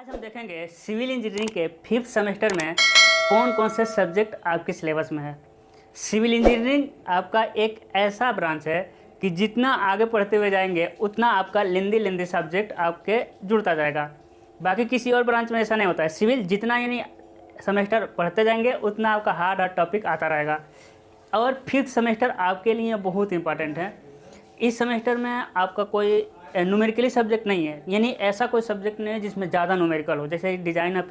आज हम देखेंगे सिविल इंजीनियरिंग के 5th सेमेस्टर में कौन कौन से सब्जेक्ट आपके सिलेबस में है। सिविल इंजीनियरिंग आपका एक ऐसा ब्रांच है कि जितना आगे पढ़ते हुए जाएंगे उतना आपका लेंदी सब्जेक्ट आपके जुड़ता जाएगा। बाकी किसी और ब्रांच में ऐसा नहीं होता है। सिविल जितना यानी सेमेस्टर पढ़ते जाएंगे उतना आपका हार्ड टॉपिक आता रहेगा। और 5th सेमेस्टर आपके लिए बहुत इंपॉर्टेंट है। इस सेमेस्टर में आपका कोई न्यूमेरिकली सब्जेक्ट नहीं है, यानी ऐसा कोई सब्जेक्ट नहीं है जिसमें ज़्यादा न्यूमेरिकल हो। जैसे डिज़ाइन ऑफ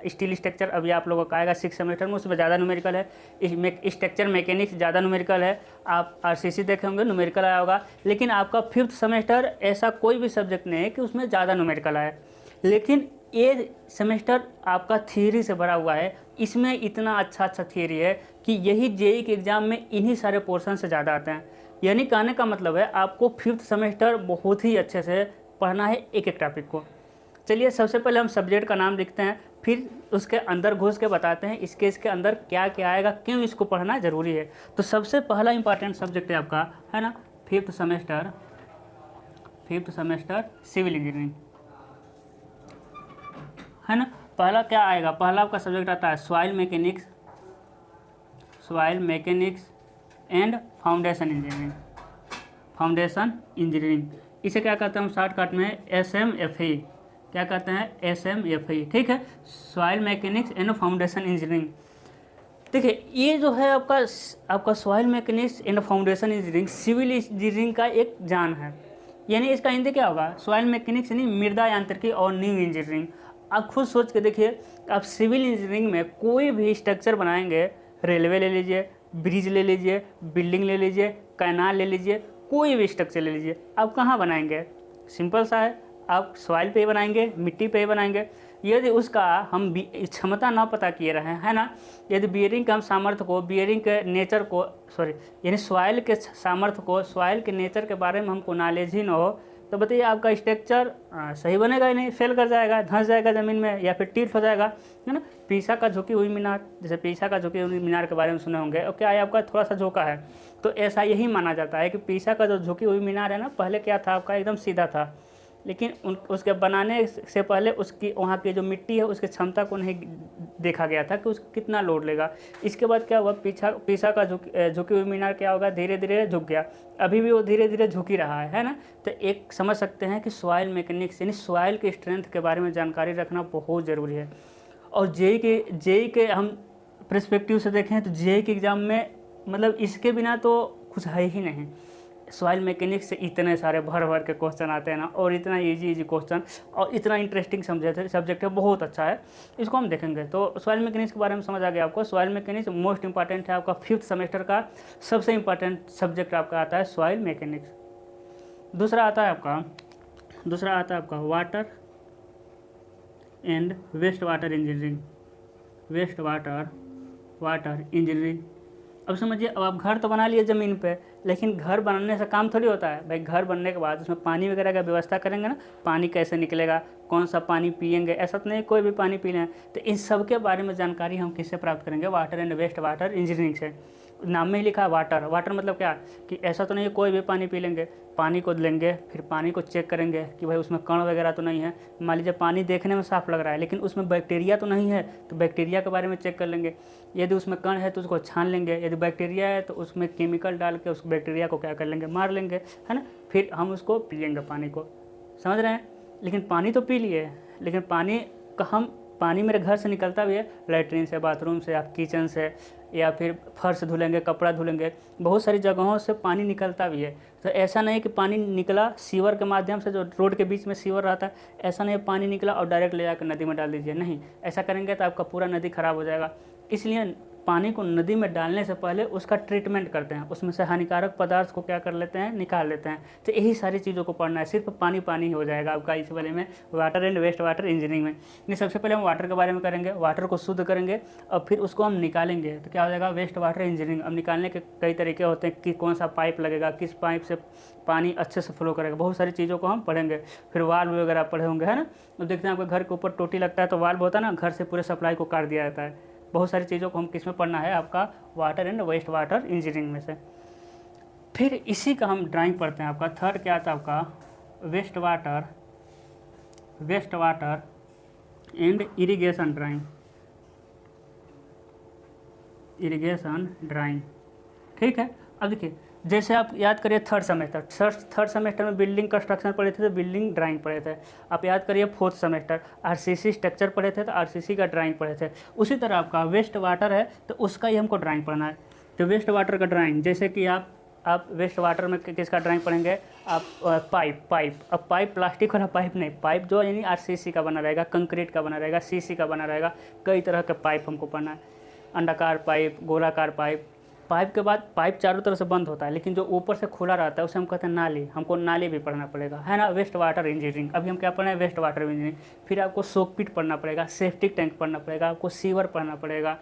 स्टील स्ट्रक्चर अभी आप लोगों का आएगा 6th सेमेस्टर में, उसमें ज़्यादा न्यूमेरिकल है। स्ट्रक्चर मैकेनिक्स ज़्यादा न्यूमेरिकल है। आप आरसीसी देखे होंगे न्यूमेरिकल आया होगा। लेकिन आपका 5th सेमेस्टर ऐसा कोई भी सब्जेक्ट नहीं है कि उसमें ज़्यादा न्यूमेरिकल आए। लेकिन ये सेमेस्टर आपका थियरी से भरा हुआ है। इसमें इतना अच्छा थियरी है कि यही जेईई के एग्ज़ाम में इन्हीं सारे पोर्शन से ज़्यादा आते हैं। यानी कहने का मतलब है आपको 5th सेमेस्टर बहुत ही अच्छे से पढ़ना है एक एक टॉपिक को। चलिए सबसे पहले हम सब्जेक्ट का नाम लिखते हैं, फिर उसके अंदर घुस के बताते हैं इसके अंदर क्या क्या आएगा, क्यों इसको पढ़ना ज़रूरी है। तो सबसे पहला इंपॉर्टेंट सब्जेक्ट है आपका, है ना, 5th सेमेस्टर सिविल इंजीनियरिंग, है ना। पहला क्या आएगा, पहला आपका सब्जेक्ट आता है soil mechanics and foundation engineering. इसे क्या कहते हैं हम शॉर्टकट में SMFE, क्या कहते हैं SMFE, ठीक है, soil mechanics and foundation engineering. देखिए ये जो है आपका soil mechanics and foundation engineering civil engineering का एक जान है। यानी इसका हिंदी क्या होगा, सॉइल मैकेनिक्स यानी मृदा यांत्रिकी और नीव इंजीनियरिंग। आप खुद सोच के देखिए, आप सिविल इंजीनियरिंग में कोई भी स्ट्रक्चर बनाएंगे, रेलवे ले लीजिए, ब्रिज ले लीजिए, बिल्डिंग ले लीजिए, कैनाल ले लीजिए, कोई भी स्ट्रक्चर ले लीजिए, आप कहाँ बनाएंगे, सिंपल सा है, आप सॉइल पे ही बनाएंगे, मिट्टी पे ही बनाएंगे। यदि उसका हम क्षमता ना पता किए रहे हैं, है ना, यदि बियरिंग के हम सामर्थ्य को, बियरिंग के नेचर को, यानी सॉइल के सामर्थ्य को, सॉइल के नेचर के बारे में हमको नॉलेज ही ना हो, तो बताइए आपका स्ट्रक्चर सही बनेगा ही नहीं, फेल कर जाएगा, धंस जाएगा ज़मीन में या फिर टिल्ट हो जाएगा, है ना। पीसा का झुकी हुई मीनार, जैसे पीसा का झुकी हुई मीनार के बारे में सुने होंगे, और क्या है आपका थोड़ा सा झोंका है, तो ऐसा यही माना जाता है कि पीसा का जो झुकी हुई मीनार है ना, पहले क्या था आपका एकदम सीधा था, लेकिन उसके बनाने से पहले उसकी वहाँ की जो मिट्टी है उसकी क्षमता को नहीं देखा गया था कि उसको कितना लोड लेगा। इसके बाद क्या हुआ, पीसा का झुकी हुई मीनार क्या होगा, धीरे धीरे झुक गया, अभी भी वो धीरे धीरे झुक ही रहा है ना। तो एक समझ सकते हैं कि सॉइल मैकेनिक्स यानी सॉइल के स्ट्रेंथ के बारे में जानकारी रखना बहुत ज़रूरी है। और जेईई के हम पर्सपेक्टिव से देखें तो जेईई के एग्ज़ाम में मतलब इसके बिना तो कुछ है ही नहीं। सॉइल मैकेनिक्स से इतने सारे भर के क्वेश्चन आते हैं ना, और इतना इजी क्वेश्चन और इतना इंटरेस्टिंग सब्जेक्ट है, बहुत अच्छा है, इसको हम देखेंगे। तो सॉइल मैकेनिक्स के बारे में समझ आ गया आपको। सॉइल मैकेनिक्स मोस्ट इंपॉर्टेंट है, आपका 5th सेमेस्टर का सबसे इंपॉर्टेंट सब्जेक्ट आपका आता है सॉइल मैकेनिक्स। दूसरा आता है आपका water and waste water engineering. अब समझिए, अब आप घर तो बना लिए ज़मीन पे, लेकिन घर बनाने से काम थोड़ी होता है भाई। घर बनने के बाद उसमें पानी वगैरह का व्यवस्था करेंगे ना, पानी कैसे निकलेगा, कौन सा पानी पिएंगे, ऐसा तो नहीं कोई भी पानी पी लें। तो इन सब के बारे में जानकारी हम किससे प्राप्त करेंगे, water and waste water engineering से। नाम में ही लिखा है वाटर मतलब क्या कि ऐसा तो नहीं है कोई भी पानी पी लेंगे, पानी को लेंगे, फिर पानी को चेक करेंगे कि भाई उसमें कण वगैरह तो नहीं है। मान लीजिए पानी देखने में साफ़ लग रहा है लेकिन उसमें बैक्टीरिया तो नहीं है, तो बैक्टीरिया के बारे में चेक कर लेंगे। यदि उसमें कण है तो उसको छान लेंगे, यदि बैक्टीरिया है तो उसमें केमिकल डाल के उस बैक्टीरिया को क्या कर लेंगे, मार लेंगे, है ना। फिर हम उसको पिएंगे पानी को, समझ रहे हैं। लेकिन पानी तो पी लिए, लेकिन पानी मेरे घर से निकलता भी है, लैट्रिन से, बाथरूम से, आप किचन से, या फिर फर्श धुलेंगे, कपड़ा धुलेंगे, बहुत सारी जगहों से पानी निकलता भी है। तो ऐसा नहीं कि पानी निकला सीवर के माध्यम से, जो रोड के बीच में सीवर रहता है, ऐसा नहीं पानी निकला और डायरेक्ट ले जाकर नदी में डाल दीजिए, नहीं, ऐसा करेंगे तो आपका पूरा नदी खराब हो जाएगा। इसलिए पानी को नदी में डालने से पहले उसका ट्रीटमेंट करते हैं, उसमें से हानिकारक पदार्थ को क्या कर लेते हैं, निकाल लेते हैं। तो यही सारी चीज़ों को पढ़ना है, सिर्फ पानी ही हो जाएगा आपका इस वाले में, water and waste water engineering में। नहीं, सबसे पहले हम वाटर के बारे में करेंगे, वाटर को शुद्ध करेंगे और फिर उसको हम निकालेंगे, तो क्या हो जाएगा, वेस्ट वाटर इंजीनियरिंग। अब निकालने के कई तरीके होते हैं कि कौन सा पाइप लगेगा, किस पाइप से पानी अच्छे से फ्लो करेगा, बहुत सारी चीज़ों को हम पढ़ेंगे। फिर वाल्व वगैरह पढ़े होंगे, है ना। अब देखते हैं आपके घर के ऊपर टोटी लगता है तो वाल्व होता है ना, घर से पूरे सप्लाई को काट दिया जाता है। बहुत सारी चीज़ों को हम किस में पढ़ना है, आपका water and waste water engineering में से। फिर इसी का हम ड्राइंग पढ़ते हैं। आपका थर्ड क्या आता है, आपका waste water and irrigation drawing, irrigation drawing, ठीक है। अब देखिए, जैसे आप याद करिए थर्ड सेमेस्टर में बिल्डिंग कंस्ट्रक्शन पढ़े थे तो बिल्डिंग ड्राइंग पढ़े थे। आप याद करिए फोर्थ सेमेस्टर आरसीसी स्ट्रक्चर पढ़े थे तो आरसीसी का ड्राइंग पढ़े थे। उसी तरह आपका वेस्ट वाटर है तो उसका ही हमको ड्राइंग पढ़ना है। तो वेस्ट वाटर का ड्राइंग, जैसे कि आप वेस्ट वाटर में किसका ड्राइंग पढ़ेंगे, आप पाइप। अब पाइप प्लास्टिक वाला पाइप नहीं, पाइप जो यानी आरसीसी का बना रहेगा, कंक्रीट का बना रहेगा, सीसी का बना रहेगा, कई तरह के पाइप हमको पढ़ना है। अंडाकार पाइप, गोलाकार पाइप। पाइप के बाद पाइप चारों तरफ से बंद होता है, लेकिन जो ऊपर से खुला रहता है उसे हम कहते हैं नाली। हमको नाली भी पढ़ना पड़ेगा, है ना। वेस्ट वाटर इंजीनियरिंग, अभी हम क्या पढ़ रहे हैं, वेस्ट वाटर इंजीनियरिंग। फिर आपको सोकपिट पढ़ना पड़ेगा, सेफ्टिक टैंक पढ़ना पड़ेगा, आपको सीवर पढ़ना पड़ेगा।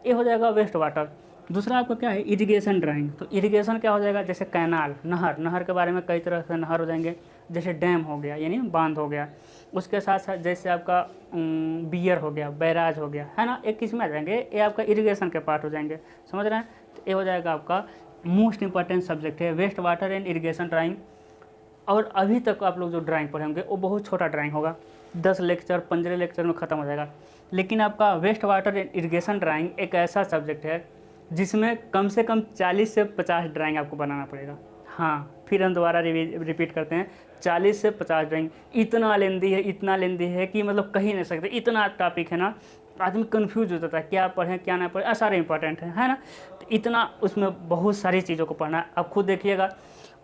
ये हो जाएगा वेस्ट वाटर। दूसरा आपका क्या है, इरिगेशन ड्राइंग। तो इरिगेशन क्या हो जाएगा, जैसे कैनाल, नहर के बारे में कई तरह से नहर हो जाएंगे, जैसे डैम हो गया यानी बांध हो गया। उसके साथ साथ जैसे आपका बियर हो गया, बैराज हो गया, है ना। एक किस्म आ जाएंगे, ये आपका इरिगेशन के पार्ट हो जाएंगे, समझ रहे हैं। तो ये हो जाएगा आपका मोस्ट इंपॉर्टेंट सब्जेक्ट है waste water and irrigation drawing. और अभी तक आप लोग जो ड्राइंग पढ़ेंगे वो बहुत छोटा ड्राइंग होगा, 10 लेक्चर 15 लेक्चर में ख़त्म हो जाएगा। लेकिन आपका waste water and irrigation drawing एक ऐसा सब्जेक्ट है जिसमें कम से कम 40 से 50 ड्राइंग आपको बनाना पड़ेगा। हाँ, फिर हम दोबारा रिपीट करते हैं, 40 से 50 ड्राइंग। इतना लेंदी है कि मतलब कही नहीं सकते, इतना टॉपिक है ना, आदमी कंफ्यूज हो जाता है क्या पढ़ें क्या ना पढ़ें, सारे इंपॉर्टेंट है ना। तो इतना उसमें बहुत सारी चीज़ों को पढ़ना है, आप खुद देखिएगा।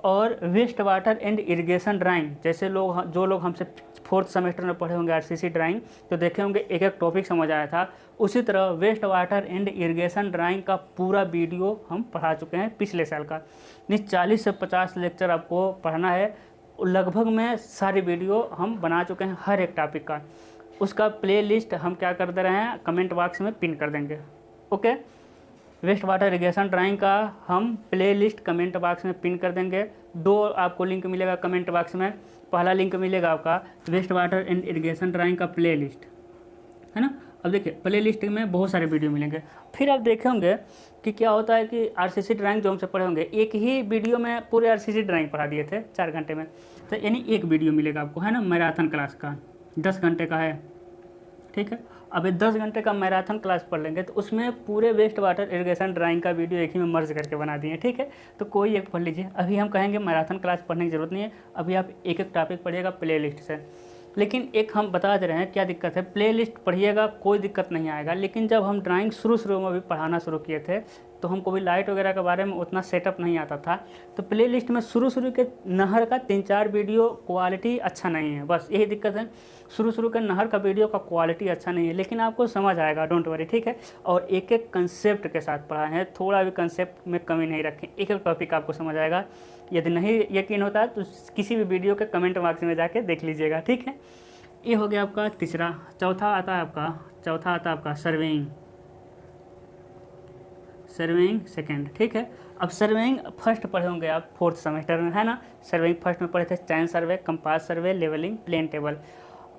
और waste water and irrigation drawing, जैसे जो लोग हमसे फोर्थ सेमेस्टर में पढ़े होंगे आरसीसी ड्राइंग, तो देखे होंगे एक एक टॉपिक समझ आया था। उसी तरह waste water and irrigation drawing का पूरा वीडियो हम पढ़ा चुके हैं पिछले साल का। 40 से 50 लेक्चर आपको पढ़ना है, लगभग में सारी वीडियो हम बना चुके हैं हर एक टॉपिक का। उसका प्लेलिस्ट हम क्या कर दे रहे हैं, कमेंट बॉक्स में पिन कर देंगे। Okay, waste water irrigation drawing का हम प्लेलिस्ट कमेंट बॉक्स में पिन कर देंगे। 2 आपको लिंक मिलेगा कमेंट बॉक्स में। पहला लिंक मिलेगा आपका waste water and irrigation drawing का प्लेलिस्ट, है ना। अब देखिए प्लेलिस्ट में बहुत सारे वीडियो मिलेंगे। फिर आप देखे होंगे कि क्या होता है कि आरसीसी ड्राइंग जो हमसे पढ़े होंगे, एक ही वीडियो में पूरे आरसीसी ड्राइंग पढ़ा दिए थे 4 घंटे में। तो यानी एक वीडियो मिलेगा आपको, है ना, मैराथन क्लास का 10 घंटे का है, ठीक है। अब 10 घंटे का मैराथन क्लास पढ़ लेंगे तो उसमें पूरे वेस्ट वाटर इरिगेशन ड्राइंग का वीडियो एक ही में मर्ज करके बना दिए, ठीक है। तो कोई एक पढ़ लीजिए। अभी हम कहेंगे मैराथन क्लास पढ़ने की ज़रूरत नहीं है, अभी आप एक एक टॉपिक पढ़िएगा प्लेलिस्ट से। लेकिन एक हम बता दे रहे हैं क्या दिक्कत है, प्लेलिस्ट पढ़िएगा कोई दिक्कत नहीं आएगा। लेकिन जब हम ड्राइंग शुरू में भी पढ़ाना शुरू किए थे तो हमको भी लाइट वगैरह के बारे में उतना सेटअप नहीं आता था। तो प्लेलिस्ट में शुरू के नहर का 3-4 वीडियो क्वालिटी अच्छा नहीं है, बस यही दिक्कत है। शुरू के नहर का वीडियो का क्वालिटी अच्छा नहीं है, लेकिन आपको समझ आएगा, डोंट वरी, ठीक है। और एक एक कंसेप्ट के साथ पढ़ा है, थोड़ा भी कंसेप्ट में कमी नहीं रखें, एक एक टॉपिक आपको समझ आएगा। यदि नहीं यकीन होता है तो किसी भी वीडियो के कमेंट बॉक्स में जाके देख लीजिएगा, ठीक है। ये हो गया आपका तीसरा। चौथा आता है आपका सर्वेइंग सेकेंड, ठीक है। अब सर्वेइंग फर्स्ट पढ़े होंगे आप फोर्थ सेमेस्टर में, है ना। सर्वेइंग फर्स्ट में पढ़े थे chain survey, compass survey, levelling, plane table.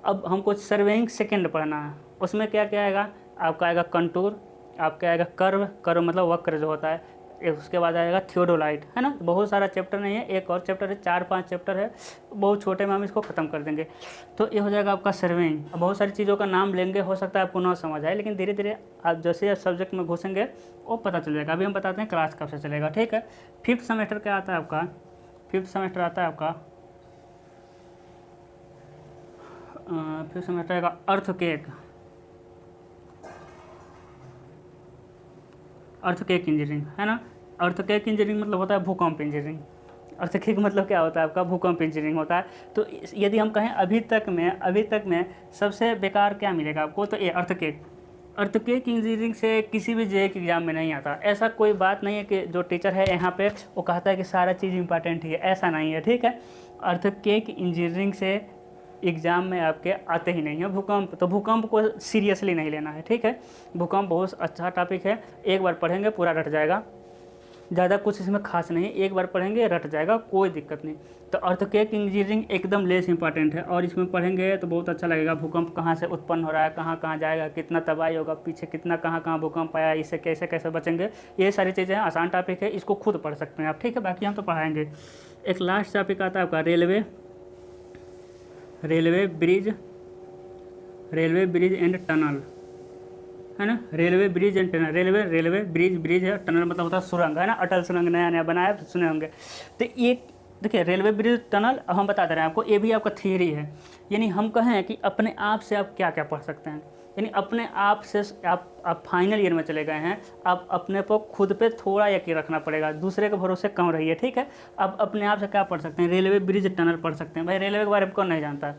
अब हमको सर्वेइंग सेकेंड पढ़ना है। उसमें क्या क्या आएगा, आपका आएगा कंटूर, आपका आएगा कर्व मतलब वक्र जो होता है, उसके बाद आएगा थियोडोलाइट, है ना। बहुत सारा चैप्टर नहीं है, एक और चैप्टर है, 4-5 चैप्टर है, बहुत छोटे में हम इसको ख़त्म कर देंगे। तो ये हो जाएगा आपका सर्वेइंग। बहुत सारी चीज़ों का नाम लेंगे, हो सकता है आपको ना समझ आए, लेकिन धीरे धीरे आप जैसे सब्जेक्ट में घुसेंगे वो पता चल जाएगा। अभी हम बताते हैं क्लास कब से चलेगा, ठीक है। फिफ्थ सेमेस्टर क्या आता है आपका, फिफ्थ सेमेस्टर आता है आपका अर्थक्वेक इंजीनियरिंग, है ना। अर्थक्वेक इंजीनियरिंग मतलब होता है भूकंप इंजीनियरिंग। अर्थक्वेक मतलब क्या होता है आपका, भूकंप इंजीनियरिंग होता है। तो यदि हम कहें अभी तक में सबसे बेकार क्या मिलेगा आपको, तो ये अर्थक्वेक इंजीनियरिंग से किसी भी जे के एग्जाम में नहीं आता। ऐसा कोई बात नहीं है कि जो टीचर है यहाँ पे वो कहता है कि सारा चीज़ इंपॉर्टेंट ही है, ऐसा नहीं है, ठीक है। अर्थक्वेक इंजीनियरिंग से एग्ज़ाम में आपके आते ही नहीं है भूकंप को सीरियसली नहीं लेना है, ठीक है। भूकंप बहुत अच्छा टॉपिक है, एक बार पढ़ेंगे पूरा रट जाएगा, ज़्यादा कुछ इसमें खास नहीं, एक बार पढ़ेंगे रट जाएगा, कोई दिक्कत नहीं। तो अर्थक्वेक इंजीनियरिंग एकदम लेस इंपॉर्टेंट है, और इसमें पढ़ेंगे तो बहुत अच्छा लगेगा। भूकंप कहाँ से उत्पन्न हो रहा है, कहाँ कहाँ जाएगा, कितना तबाही होगा, पीछे कितना कहाँ कहाँ भूकंप आया, इससे कैसे कैसे बचेंगे, ये सारी चीज़ें हैं। आसान टॉपिक है, इसको खुद पढ़ सकते हैं आप, ठीक है। बाकी हम तो पढ़ाएंगे। एक लास्ट टॉपिक आता है आपका railway bridge railway bridge and tunnel, है ना, railway bridge and tunnel, railway bridge है, टनल मतलब होता है सुरंग, है ना, अटल सुरंग नया नया बनाया तो सुने होंगे। तो ये देखिए रेलवे ब्रिज टनल, अब हम बता दे रहे हैं आपको, ये भी आपका थियरी है। यानी हम कहें कि अपने आप से आप क्या क्या पढ़ सकते हैं, यानी अपने आप से आप फाइनल ईयर में चले गए हैं, आप अपने को खुद पे थोड़ा यकीन रखना पड़ेगा, दूसरे के भरोसे कम रहिए, ठीक है। आप अपने आप से क्या पढ़ सकते हैं, रेलवे ब्रिज टनल पढ़ सकते हैं। भाई रेलवे के बारे में कौन नहीं जानता है,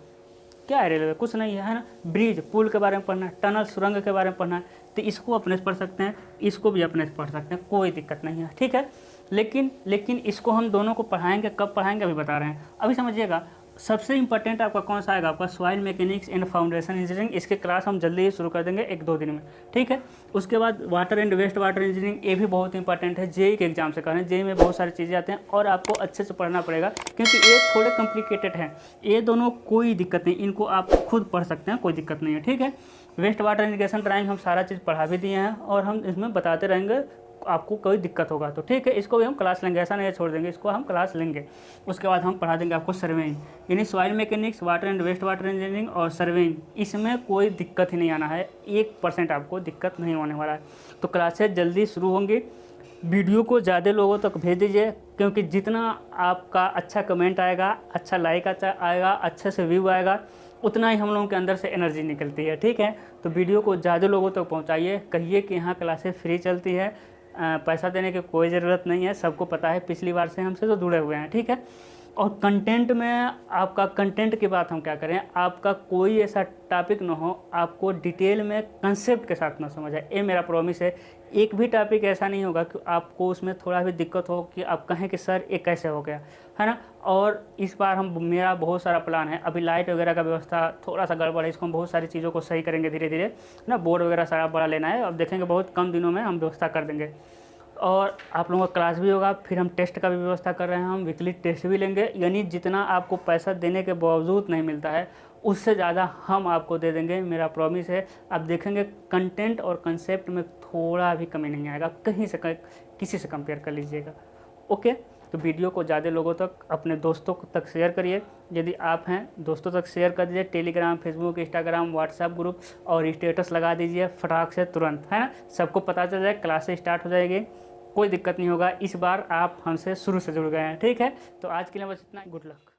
क्या है रेलवे, कुछ नहीं है ना। ब्रिज पुल के बारे में पढ़ना है, टनल सुरंग के बारे में पढ़ना है, तो इसको अपने से पढ़ सकते हैं, इसको भी अपने से पढ़ सकते हैं, कोई दिक्कत नहीं है, ठीक है। लेकिन इसको हम दोनों को पढ़ाएंगे, कब पढ़ाएंगे अभी बता रहे हैं। अभी समझिएगा, सबसे इंपॉर्टेंट आपका कौन सा आएगा, आपका soil mechanics and foundation engineering. इसके क्लास हम जल्दी ही शुरू कर देंगे 1-2 दिन में, ठीक है। उसके बाद water and waste water engineering, ये भी बहुत इंपॉर्टेंट है, जेई के एग्जाम से करें, जेई में बहुत सारी चीज़ें आते हैं और आपको अच्छे से पढ़ना पड़ेगा, क्योंकि ये थोड़े कॉम्प्लिकेटेड हैं। ये दोनों कोई दिक्कत नहीं, इनको आप खुद पढ़ सकते हैं, कोई दिक्कत नहीं है, ठीक है। वेस्ट वाटर इरिगेशन ड्राइंग हम सारा चीज़ पढ़ा भी दिए हैं और हम इसमें बताते रहेंगे, आपको कोई दिक्कत होगा तो ठीक है, इसको भी हम क्लास लेंगे, ऐसा नहीं छोड़ देंगे, इसको हम क्लास लेंगे। उसके बाद हम पढ़ा देंगे आपको सर्वेइंग, यानी soil mechanics, water and waste water engineering और सर्वेइंग, इसमें कोई दिक्कत ही नहीं आना है, 1% आपको दिक्कत नहीं होने वाला है। तो क्लासेज जल्दी शुरू होंगी, वीडियो को ज़्यादा लोगों तक भेज दीजिए, क्योंकि जितना आपका अच्छा कमेंट आएगा, अच्छा लाइक आएगा, अच्छे से व्यू आएगा, उतना ही हम लोगों के अंदर से एनर्जी निकलती है, ठीक है। तो वीडियो को ज़्यादा लोगों तक पहुँचाइए, कहिए कि यहाँ क्लासेस फ्री चलती है, पैसा देने की कोई ज़रूरत नहीं है, सबको पता है, पिछली बार से हमसे तो जुड़े हुए हैं, ठीक है। और कंटेंट में आपका कंटेंट की बात हम क्या करें, आपका कोई ऐसा टॉपिक ना हो आपको डिटेल में कंसेप्ट के साथ ना समझ आए, ये मेरा प्रॉमिस है। एक भी टॉपिक ऐसा नहीं होगा कि आपको उसमें थोड़ा भी दिक्कत हो कि आप कहें कि सर ये कैसे हो गया, है ना। और इस बार मेरा बहुत सारा प्लान है, अभी लाइट वगैरह का व्यवस्था थोड़ा सा गड़बड़ है, इसको हम बहुत सारी चीज़ों को सही करेंगे धीरे धीरे, ना। बोर्ड वगैरह सारा बड़ा लेना है, अब देखेंगे बहुत कम दिनों में हम व्यवस्था कर देंगे। और आप लोगों का क्लास भी होगा, फिर हम टेस्ट का भी व्यवस्था कर रहे हैं, हम वीकली टेस्ट भी लेंगे, यानी जितना आपको पैसा देने के बावजूद नहीं मिलता है उससे ज़्यादा हम आपको दे देंगे, मेरा प्रॉमिस है। आप देखेंगे कंटेंट और कंसेप्ट में थोड़ा भी कमी नहीं आएगा, कहीं से किसी से कंपेयर कर लीजिएगा, ओके। तो वीडियो को ज़्यादा लोगों तक, अपने दोस्तों तक शेयर करिए, यदि आप हैं दोस्तों तक शेयर कर दीजिए, Telegram, Facebook, Instagram, WhatsApp group और स्टेटस लगा दीजिए फटाक से तुरंत, है ना, सबको पता चल जाए, क्लासेस स्टार्ट हो जाएगी, कोई दिक्कत नहीं होगा। इस बार आप हमसे शुरू से जुड़ गए हैं, ठीक है। तो आज के लिए बस इतना, गुड लक।